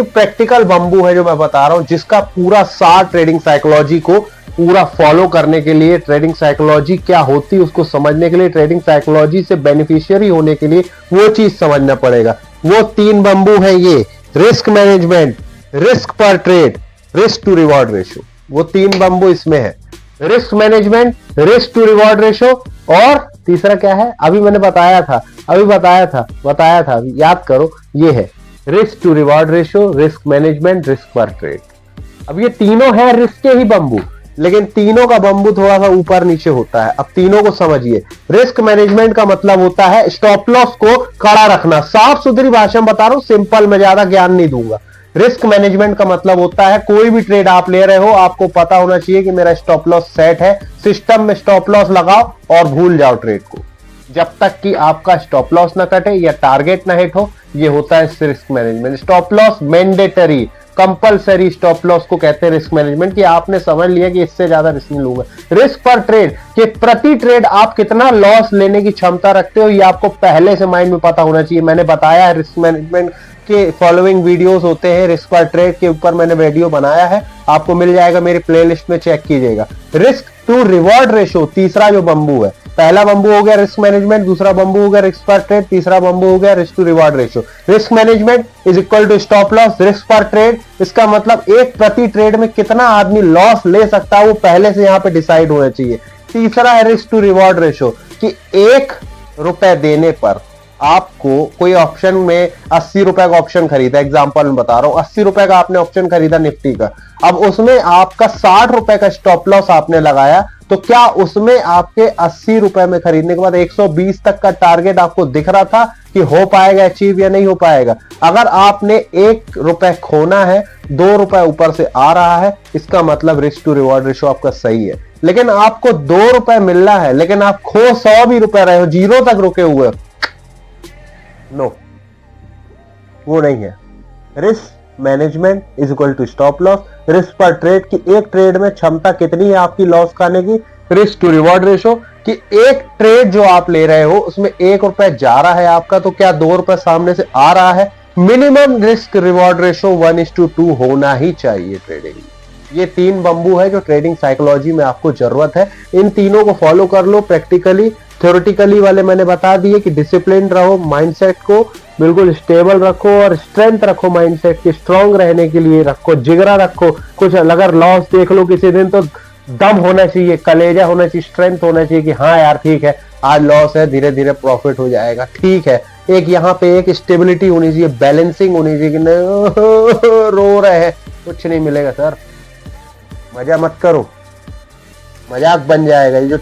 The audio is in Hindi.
सिर्फ प्रैक्टिकल बंबू है जो मैं बता रहा हूं, जिसका पूरा सार ट्रेडिंग साइकोलॉजी को पूरा फॉलो करने के लिए, ट्रेडिंग साइकोलॉजी क्या होती है उसको समझने के लिए, ट्रेडिंग साइकोलॉजी से बेनिफिशियरी होने के लिए वो चीज समझना पड़ेगा। वो 3 बंबू है ये, risk management, risk per trade, risk to reward ratio. वो 3 बंबू इसमें है, risk management, risk to reward ratio, और तीसरा क्या है अभी मैंने बताया था, याद करो, ये है risk to reward ratio, risk management, risk per trade. अब ये तीनों है रिस्क के ही बंबू, लेकिन तीनों का बंबू थोड़ा सा ऊपर नीचे होता है। अब तीनों को समझिए। रिस्क मैनेजमेंट का मतलब होता है स्टॉप लॉस को खड़ा रखना, साफ सुथरी भाषा में बता रहा हूं, सिंपल, में ज्यादा ज्ञान नहीं दूंगा। रिस्क मैनेजमेंट का मतलब होता है कोई भी ट्रेड आप ले रहे हो, आपको पता होना चाहिए कि मेरा स्टॉप लॉस सेट है, सिस्टम में स्टॉप लॉस लगाओ और भूल जाओ ट्रेड को, जब तक कि आपका स्टॉप लॉस ना कटे या टारगेट ना हिट हो। ये होता है risk management. Stop loss mandatory, compulsory stop loss को कहते हैं रिस्क मैनेजमेंट, कि आपने समझ लिया कि इससे ज्यादा रिस्क नहीं लूंगा। रिस्क पर ट्रेड, कि प्रति ट्रेड आप कितना लॉस लेने की क्षमता रखते हो, ये आपको पहले से माइंड में पता होना चाहिए। मैंने बताया है रिस्क मैनेजमेंट के फॉलोइंग वीडियोस होते हैं, रिस्क पर ट्रेड के ऊपर मैंने वीडियो बनाया है, आपको मिल जाएगा मेरी प्लेलिस्ट में, चेक कीजिएगा। रिस्क टू रिवॉर्ड रेशियो तीसरा जो बंबू है, पहला बंबू हो गया रिस्क मैनेजमेंट, दूसरा बंबू हो गया रिस्क पर ट्रेड, तीसरा बंबू हो गया risk to reward ratio. Risk management is equal to stop loss, risk per trade, इसका मतलब एक प्रति ट्रेड में कितना आदमी लॉस ले सकता है वो पहले से यहां पे डिसाइड होना चाहिए। तीसरा है रिस्क टू रिवॉर्ड रेशियो, कि 1 रुपए देने पर आपको कोई ऑप्शन में 80 रुपए का ऑप्शन खरीदा, एग्जांपल में बता रहा हूं, 80 रुपए का आपने ऑप्शन खरीदा निफ्टी का, अब उसमें आपका 60 रुपए का स्टॉप लॉस आपने लगाया, तो क्या उसमें आपके 80 रुपए में खरीदने के बाद 120 तक का टारगेट आपको दिख रहा था कि हो पाएगा अचीव या नहीं हो पाएगा? अगर आपने 1 रुपए खोना है, 2 रुपए ऊपर से आ रहा है, इसका मतलब रिस्क टू रिवॉर्ड रेशियो आपका सही है। लेकिन आपको 2 रुपए मिलना है, लेकिन आप खो 100 भी रुपए रहे हो, 0 तक रुके हुए, नो, वो नहीं है। Risk management is equal to stop loss, risk per trade की एक ट्रेड में क्षमता कितनी है आपकी लॉस खाने की, रिस्क टू रिवॉर्ड रेशियो कि एक ट्रेड जो आप ले रहे हो उसमें 1 रुपए जा रहा है आपका, तो क्या 2 रुपए सामने से आ रहा है। मिनिमम रिस्क रिवॉर्ड रेशियो 1:2 होना ही चाहिए ट्रेडिंग। ये 3 बंबू है जो ट्रेडिंग साइकोलॉजी में आपको जरूरत है। इन तीनों को फॉलो कर लो। प्रैक्टिकली थ्योरेटिकली वाले मैंने बता दिए कि डिसिप्लिन रहो, माइंडसेट को बिल्कुल स्टेबल रखो और स्ट्रेंथ रखो, माइंडसेट की स्ट्रांग रहने के लिए रखो, जिगरा रखो। कुछ अगर लॉस देख लो किसी दिन तो दम होना चाहिए, कलेजा होना चाहिए, स्ट्रेंथ होना चाहिए कि हाँ यार ठीक है, आज लॉस है, धीरे धीरे प्रॉफिट हो जाएगा, ठीक है। एक यहाँ पे एक स्टेबिलिटी होनी चाहिए, बैलेंसिंग होनी चाहिए कि नहीं रो रहे हैं, कुछ नहीं मिलेगा सर, मजा मत करो, मजाक बन जाएगा ये जो